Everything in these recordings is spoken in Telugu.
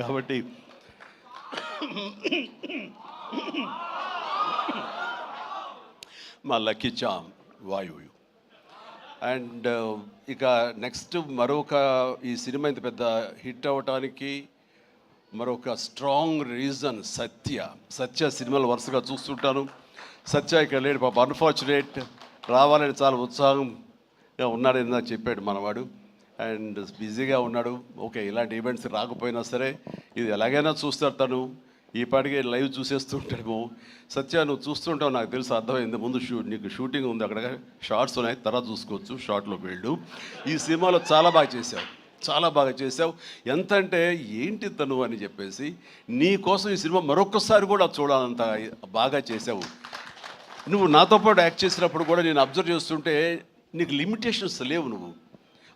కాబట్టి మా లక్కీ చామ్ వాయువు. అండ్ ఇక నెక్స్ట్ మరొక ఈ సినిమా ఇంత పెద్ద హిట్ అవ్వటానికి మరొక స్ట్రాంగ్ రీజన్ సత్య సినిమాలు వరుసగా చూస్తుంటాను. సత్య ఇక్కడ లేడు పాప, అన్ఫార్చునేట్. రావాలని చాలా ఉత్సాహంగా ఉన్నాడని నాకు చెప్పాడు మనవాడు. అండ్ బిజీగా ఉన్నాడు. ఓకే, ఇలాంటి ఈవెంట్స్ రాకపోయినా సరే ఇది ఎలాగైనా చూస్తాడు తను. ఈ పాటికి లైవ్ చూసేస్తుంటాడేమో. సత్య నువ్వు చూస్తుంటావు, నాకు తెలుసు, అర్థమైంది. ముందు నీకు షూటింగ్ ఉంది, అక్కడ షార్ట్స్ ఉన్నాయి, తర్వాత చూసుకోవచ్చు, షార్ట్లోకి వెళ్ళు. ఈ సినిమాలో చాలా బాగా చేసావు. ఎంత అంటే ఏంటి తను అని చెప్పేసి నీ కోసం ఈ సినిమా మరొకసారి కూడా చూడాలంత బాగా చేసావు. నువ్వు నాతో పాటు యాక్ట్ చేసినప్పుడు కూడా నేను అబ్జర్వ్ చేస్తుంటే నీకు లిమిటేషన్స్ లేవు నువ్వు.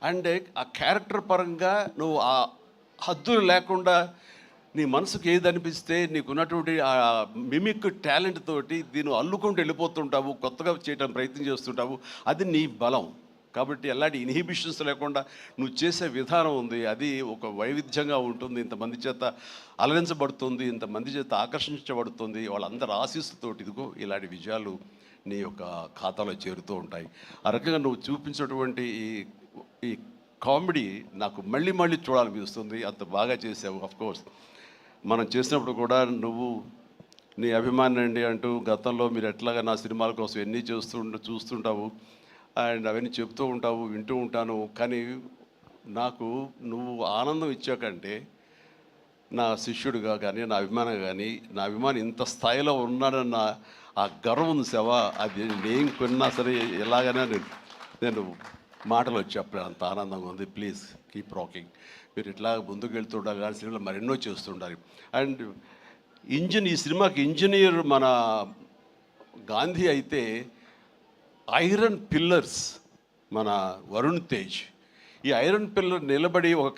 అండ్ ఆ క్యారెక్టర్ పరంగా నువ్వు ఆ హద్దులు లేకుండా నీ మనసుకు ఏది అనిపిస్తే నీకున్నటువంటి ఆ మిమిక్ టాలెంట్ తోటి దీన్ని అల్లుకుంటూ వెళ్ళిపోతుంటావు, కొత్తగా చేయడం ప్రయత్నం చేస్తుంటావు. అది నీ బలం. కాబట్టి ఎలాంటి ఇన్హిబిషన్స్ లేకుండా నువ్వు చేసే విధానం ఉంది, అది ఒక వైవిధ్యంగా ఉంటుంది. ఇంతమంది చేత అలరించబడుతుంది, ఇంతమంది చేత ఆకర్షించబడుతుంది. వాళ్ళందరూ ఆశీస్సుతోటి ఇదిగో ఇలాంటి విజయాలు నీ యొక్క ఖాతాలో చేరుతూ ఉంటాయి. ఆ రకంగా నువ్వు చూపించినటువంటి ఈ కామెడీ నాకు మళ్ళీ చూడాలనిపిస్తుంది. అంత బాగా చేసావు. ఆఫ్కోర్స్ మనం చేసినప్పుడు కూడా నువ్వు నీ అభిమాని అండి అంటూ గతంలో మీరు ఎట్లాగా నా సినిమాల కోసం ఎన్ని చూస్తుంటావు అండ్ అవన్నీ చెప్తూ ఉంటావు, వింటూ ఉంటాను. కానీ నాకు నువ్వు ఆనందం ఇచ్చాకంటే నా శిష్యుడిగా కానీ నా అభిమాని ఇంత స్థాయిలో ఉన్నాడన్న ఆ గర్వం ఉంది సేవా, అది నేను కొన్నా సరే ఎలాగైనా నేను మాటలు చెప్పలేదు, అంత ఆనందంగా ఉంది. Please keep rocking. మీరు ఇట్లా ముందుకు వెళ్తుండాలి, కానీ సినిమాలో మరెన్నో చేస్తుండాలి. అండ్ ఈ సినిమాకి ఇంజనీర్ మన గాంధీ అయితే ఐరన్ పిల్లర్స్ మన వరుణ్ తేజ్. ఈ ఐరన్ పిల్లర్ నిలబడి ఒక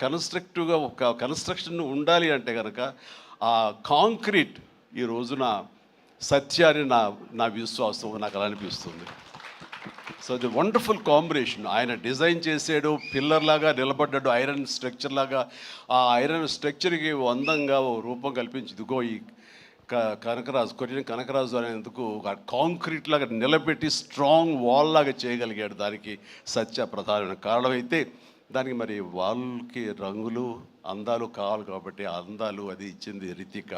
కన్స్ట్రక్షన్ ఉండాలి అంటే కనుక ఆ కాంక్రీట్ ఈ రోజున సత్యాన్ని నా విశ్వాసం, నాకు అలా అనిపిస్తుంది. So the wonderful combination. ఆయన డిజైన్ చేసాడు, పిల్లర్ లాగా నిలబడ్డాడు, ఐరన్ స్ట్రక్చర్ లాగా. ఆ ఐరన్ స్ట్రక్చర్కి అందంగా ఓ రూపం కల్పించి ఇదిగో ఈ కొరియన్ కనకరాజు అనేందుకు కాంక్రీట్ లాగా నిలబెట్టి స్ట్రాంగ్ వాల్ లాగా చేయగలిగాడు. దానికి సత్య ప్రధానమైన కారణం అయితే దానికి మరి వాళ్ళకి రంగులు అందాలు కావాలి కాబట్టి ఆ అందాలు అది ఇచ్చింది Ritika.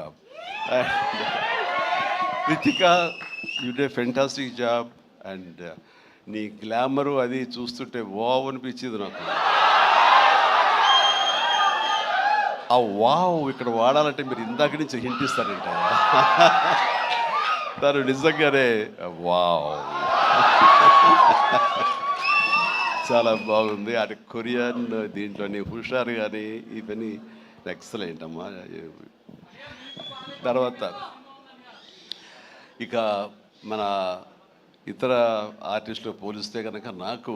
You day fantastic job. And నీ గ్లామరు అది చూస్తుంటే వావ్ అనిపించింది నాకు. ఆ వావ్ ఇక్కడ వాడాలంటే మీరు ఇందాక నుంచి హింట్ ఇస్తారంట. తను నిజంగానే వావ్ చాలా బాగుంది. అది కొరియన్ దీంట్లోని హుషారు కానీ ఇవన్నీ ఎక్సలెంట్ అమ్మా. తర్వాత ఇక మన ఇతర ఆర్టిస్టులు పోలిస్తే కనుక నాకు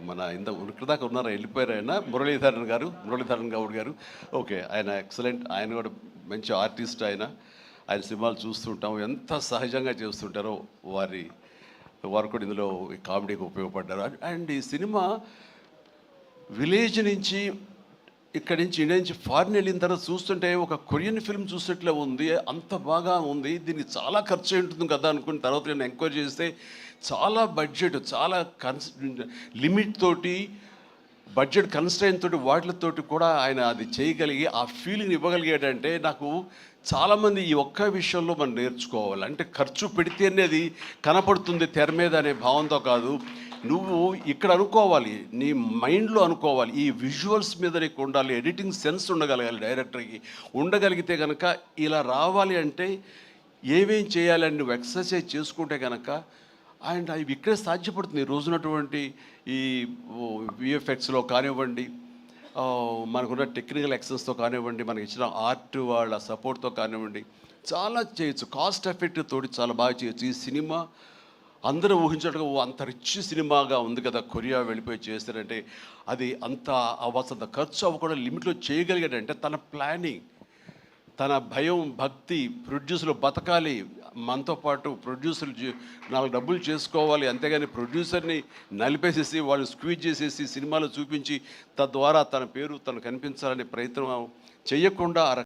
మన ఇక్కడిదాకా ఉన్నారా, వెళ్ళిపోయారు ఆయన, మురళీధరన్ గౌడ్ గారు. ఓకే, ఆయన ఎక్సలెంట్. ఆయన కూడా మంచి ఆర్టిస్ట్. ఆయన సినిమాలు చూస్తుంటాం, ఎంత సహజంగా చేస్తుంటారో వారు కూడా ఇందులో ఈ కామెడీకి ఉపయోగపడ్డారు. అండ్ ఈ సినిమా విలేజ్ నుంచి ఇక్కడి నుంచి ఇండియా నుంచి ఫారిన్ వెళ్ళిన తర్వాత చూస్తుంటే ఒక కొరియన్ ఫిల్మ్ చూసినట్లే ఉంది, అంత బాగా ఉంది. దీనికి చాలా ఖర్చు ఉంటుంది కదా అనుకున్న తర్వాత నేను ఎంక్వైరీ చేస్తే చాలా బడ్జెట్, చాలా లిమిట్ తోటి, బడ్జెట్ కన్స్ట్రైన్ తోటి, వాటితోటి కూడా ఆయన అది చేయగలిగి ఆ ఫీలింగ్ ఇవ్వగలిగాడంటే నాకు చాలామంది ఈ ఒక్క విషయంలో మనం నేర్చుకోవాలి. అంటే ఖర్చు పెడితేనే అది కనపడుతుంది తెర మీద అనే భావంతో కాదు, నువ్వు ఇక్కడ అనుకోవాలి, నీ మైండ్లో అనుకోవాలి. ఈ విజువల్స్ మీద నీకు ఉండాలి, ఎడిటింగ్ సెన్స్ ఉండగలగాలి, డైరెక్టర్కి ఉండగలిగితే కనుక ఇలా రావాలి అంటే ఏమేం చేయాలని నువ్వు ఎక్సర్సైజ్ చేసుకుంటే కనుక అండ్ అవి ఇక్కడే సాధ్యపడుతుంది. ఈ రోజునటువంటి ఈ విఎఫ్ఎక్స్లో కానివ్వండి, మనకున్న టెక్నికల్ ఎక్సెస్తో కానివ్వండి, మనకి ఇచ్చిన ఆర్ట్ వాళ్ళ సపోర్ట్తో కానివ్వండి, చాలా చేయొచ్చు. కాస్ట్ ఎఫెక్టివ్ తోటి చాలా బాగా చేయొచ్చు. ఈ సినిమా అందరూ ఊహించినట్టుగా అంత రిచ్ సినిమాగా ఉంది కదా, కొరియా వెళ్ళిపోయి చేస్తారంటే అది అంత అవ్వాల్సినంత ఖర్చు అవ్వకుండా లిమిట్లో చేయగలిగాడంటే తన ప్లానింగ్, తన భయం, భక్తి, ప్రొడ్యూసర్లు బతకాలి, మనతో పాటు ప్రొడ్యూసర్లు 4 డబ్బులు చేసుకోవాలి, అంతేగాని ప్రొడ్యూసర్ని నలిపేసేసి వాళ్ళు స్క్వీజ్ చేసేసి సినిమాలు చూపించి తద్వారా తన పేరు తను కనిపించాలనే ప్రయత్నం చెయ్యకుండా